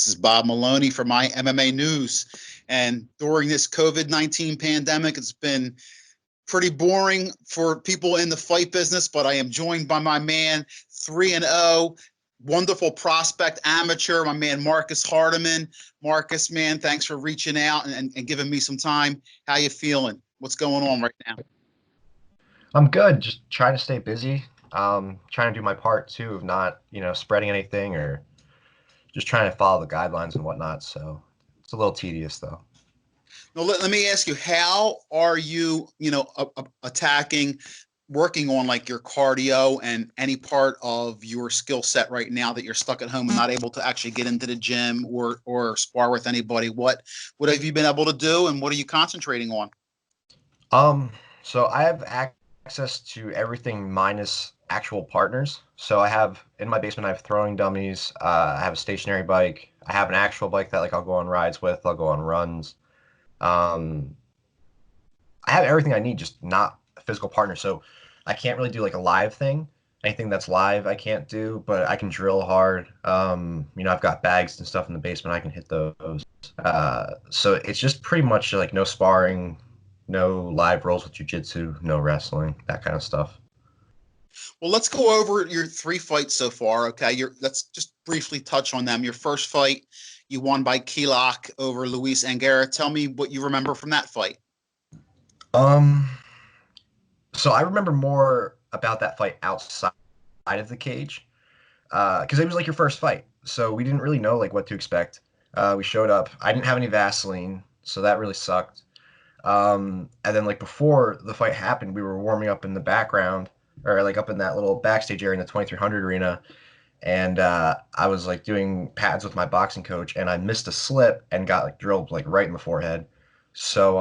This is Bob Maloney for my MMA News. And during this COVID-19 pandemic, it's been pretty boring for people in the fight business, but I am joined by my man, 3-0, wonderful prospect amateur, my man Marcus Hardiman. Marcus, man, thanks for reaching out and giving me some time. How you feeling? What's going on right now? I'm good. Just trying to stay busy. Trying to do my part too of not, spreading anything or just trying to follow the guidelines and whatnot. So it's a little tedious though. Now, let me ask you, how are you, attacking, working on like your cardio and any part of your skill set right now that you're stuck at home and not able to actually get into the gym or spar with anybody? What have you been able to do, and what are you concentrating on? Um, so I have access to everything minus actual partners. So I have in my basement, I have throwing dummies. I have a stationary bike. I have an actual bike that like I'll go on rides with. I'll go on runs. Um, I have everything I need, just not a physical partner. So I can't really do like a live thing. Anything that's live, I can't do, but I can drill hard. I've got bags and stuff in the basement. I can hit those. So it's just pretty much like no sparring, no live rolls with jujitsu, no wrestling, that kind of stuff. Well, let's go over your three fights so far. Okay, let's just briefly touch on them. Your first fight, you won by key lock over Luis Angara. Tell me what you remember from that fight. Um, so I remember more about that fight outside of the cage, because it was like your first fight, so we didn't really know like what to expect. We showed up. I didn't have any Vaseline, so that really sucked. And then like before the fight happened, we were warming up in the background or like up in that little backstage area in the 2300 arena. And I was like doing pads with my boxing coach, and I missed a slip and got like drilled like right in the forehead. So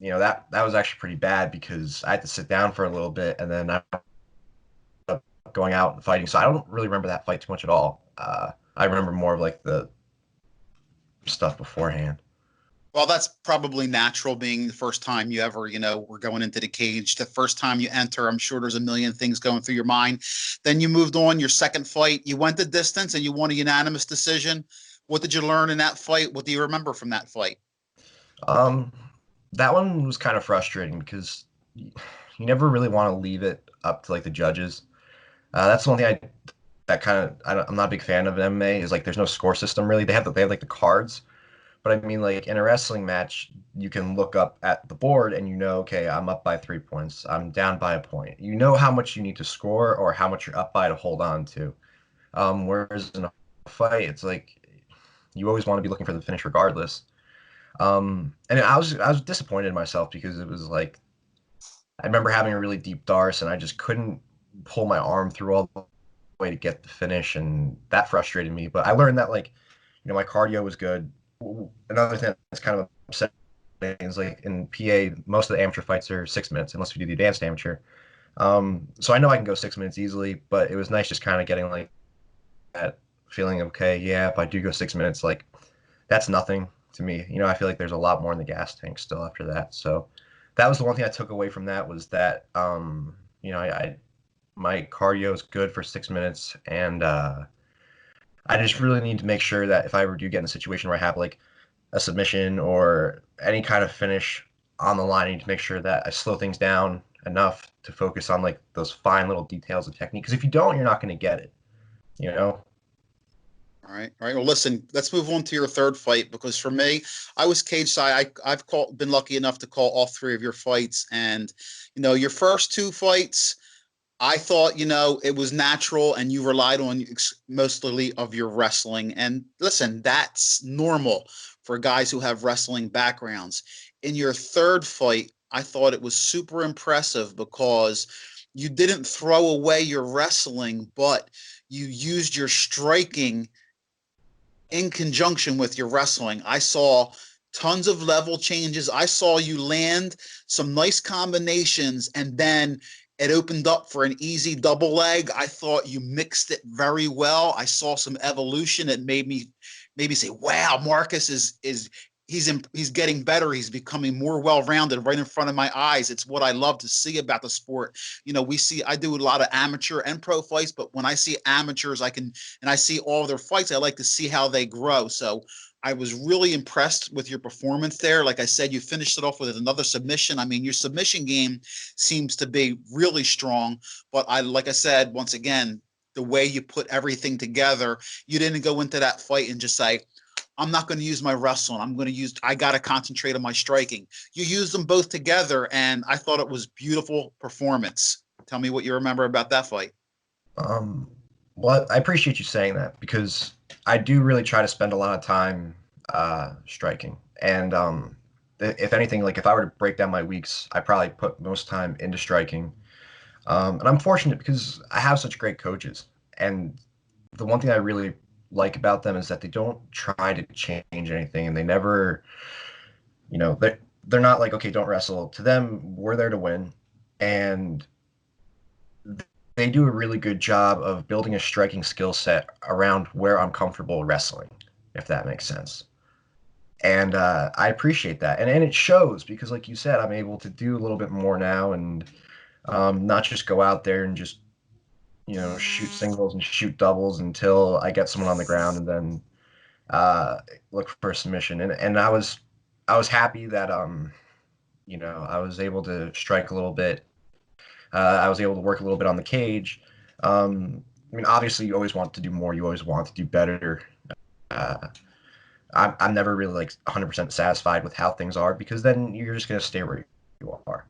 that was actually pretty bad because I had to sit down for a little bit, and then I ended up going out and fighting. So I don't really remember that fight too much at all. I remember more of like the stuff beforehand. Well, that's probably natural, being the first time you ever, were going into the cage. The first time you enter, I'm sure there's a million things going through your mind. Then you moved on. Your second fight, you went the distance and you won a unanimous decision. What did you learn in that fight? What do you remember from that fight? Um, that one was kind of frustrating because you never really want to leave it up to like the judges. That's the one thing that kind of I'm not a big fan of in MMA is like there's no score system really. They have like the cards, but I mean like in a wrestling match you can look up at the board and okay, I'm up by 3 points, I'm down by a point. You know how much you need to score or how much you're up by to hold on to. Whereas in a fight it's like you always want to be looking for the finish regardless. And I was disappointed in myself because it was like I remember having a really deep darce and I just couldn't pull my arm through all the way to get the finish, and that frustrated me. But I learned that like my cardio was good. Another thing that's kind of upsetting is like in PA, most of the amateur fights are 6 minutes unless we do the advanced amateur. So I know I can go 6 minutes easily, but it was nice just kind of getting like that feeling of, okay, yeah, if I do go 6 minutes, like that's nothing to me. I feel like there's a lot more in the gas tank still after that. So that was the one thing I took away from that was that I my cardio is good for 6 minutes, and I just really need to make sure that if I ever do get in a situation where I have like a submission or any kind of finish on the line, I need to make sure that I slow things down enough to focus on like those fine little details of technique. Because if you don't, you're not going to get it. You know. All right. All right. Well, listen, let's move on to your third fight, because for me, I was cage side. I've been lucky enough to call all three of your fights. And, your first two fights, I thought, it was natural and you relied on mostly of your wrestling. And listen, that's normal for guys who have wrestling backgrounds. In your third fight, I thought it was super impressive because you didn't throw away your wrestling, but you used your striking in conjunction with your wrestling. I saw tons of level changes. I saw you land some nice combinations, and then it opened up for an easy double leg. I thought you mixed it very well. I saw some evolution that made me say, "Wow, Marcus is he's getting better. He's becoming more well-rounded right in front of my eyes. It's what I love to see about the sport. I do a lot of amateur and pro fights, but when I see amateurs, and I see all their fights, I like to see how they grow. So I was really impressed with your performance there. Like I said, you finished it off with another submission. I mean, your submission game seems to be really strong, but like I said, once again, the way you put everything together, you didn't go into that fight and just say, I'm not going to use my wrestling. I got to concentrate on my striking. You used them both together, and I thought it was beautiful performance. Tell me what you remember about that fight. Um, well, I appreciate you saying that because I do really try to spend a lot of time striking. And if anything, like if I were to break down my weeks, I probably put most time into striking. And I'm fortunate because I have such great coaches. And the one thing I really like about them is that they don't try to change anything, and they never, they're not like, okay, don't wrestle. To them, we're there to win, and they do a really good job of building a striking skill set around where I'm comfortable wrestling, if that makes sense. And I appreciate that, and it shows because, like you said, I'm able to do a little bit more now, and not just go out there and just shoot singles and shoot doubles until I get someone on the ground, and then look for a submission. And I was happy that I was able to strike a little bit. I was able to work a little bit on the cage. I mean, obviously, you always want to do more. You always want to do better. Uh, I'm never really like 100% satisfied with how things are because then you're just gonna stay where you are.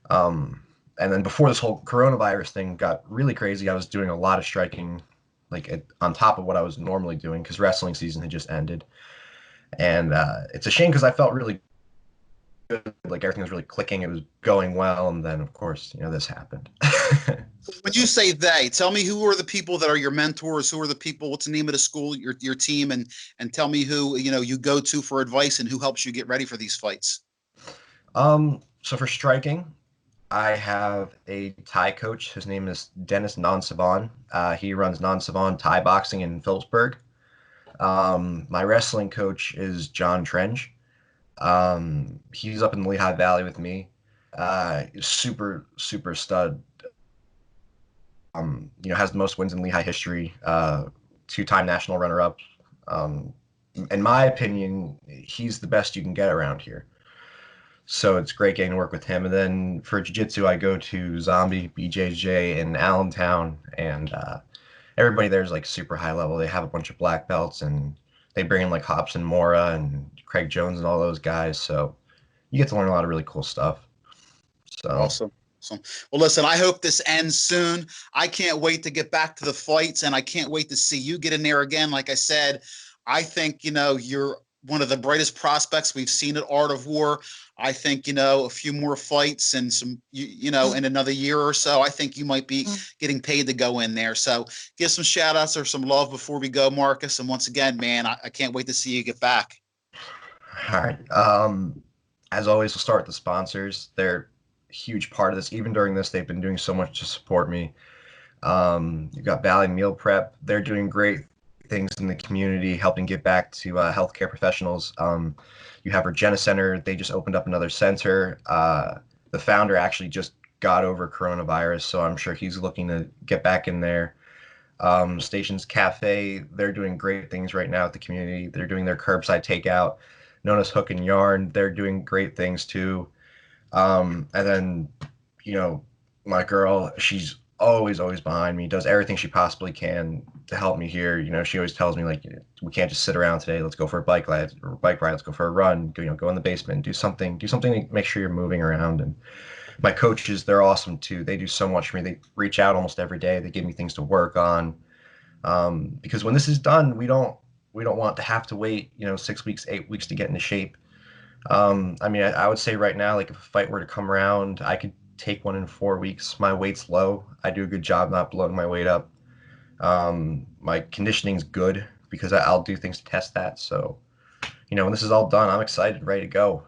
Um, and then before this whole coronavirus thing got really crazy, I was doing a lot of striking, like on top of what I was normally doing because wrestling season had just ended. And it's a shame because I felt really good, like everything was really clicking, it was going well, and then of course, this happened. When you say they, tell me who are the people that are your mentors. Who are the people? What's the name of the school, your team, and tell me who you go to for advice and who helps you get ready for these fights. So for striking, I have a Thai coach. His name is Dennis Nonsavan. He runs Nonsavan Thai Boxing in Phillipsburg. My wrestling coach is John Trench. He's up in the Lehigh Valley with me. Super, super stud. Has the most wins in Lehigh history. Two-time national runner-up. Um, in my opinion, he's the best you can get around here. So it's great getting to work with him. And then for jiu-jitsu, I go to Zombie BJJ in Allentown, and everybody there is like super high level. They have a bunch of black belts, and they bring in like Hobson Mora and Craig Jones and all those guys. So you get to learn a lot of really cool stuff. So Awesome. Awesome. Well, listen, I hope this ends soon. I can't wait to get back to the fights, and I can't wait to see you get in there again. Like I said, I think, you're one of the brightest prospects we've seen at Art of War. I think, a few more fights and in another year or so, I think you might be getting paid to go in there. So give some shout outs or some love before we go, Marcus. And once again, man, I can't wait to see you get back. all right. As always, we'll start with the sponsors. They're a huge part of this. Even during this, they've been doing so much to support me. You've got Valley Meal Prep. They're doing great things in the community, helping give back to healthcare professionals. You have Regina Center. They just opened up another center. The founder actually just got over coronavirus, so I'm sure he's looking to get back in there. Stations Cafe, they're doing great things right now at the community. They're doing their curbside takeout, known as Hook and Yarn. They're doing great things too. And then, you know, my girl, she's always behind me, does everything she possibly can to help me here. She always tells me like, we can't just sit around today. Let's go for a bike ride or bike ride. Let's go for a run. Go in the basement, do something to make sure you're moving around. And my coaches, they're awesome too. They do so much for me. They reach out almost every day. They give me things to work on. Because when this is done, we don't want to have to wait, 6 weeks, 8 weeks to get into shape. I mean, I would say right now, like if a fight were to come around, I could take one in 4 weeks. My weight's low. I do a good job not blowing my weight up. My conditioning's good because I'll do things to test that. So, when this is all done, I'm excited, ready to go.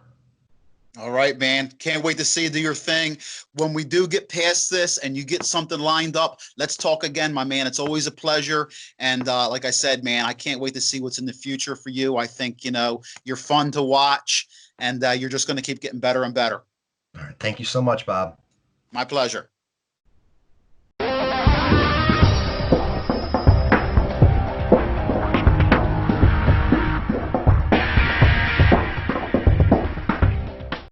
All right, man. Can't wait to see you do your thing. When we do get past this and you get something lined up, let's talk again, my man. It's always a pleasure. And like I said, man, I can't wait to see what's in the future for you. I think, you're fun to watch, and you're just going to keep getting better and better. All right. Thank you so much, Bob. My pleasure.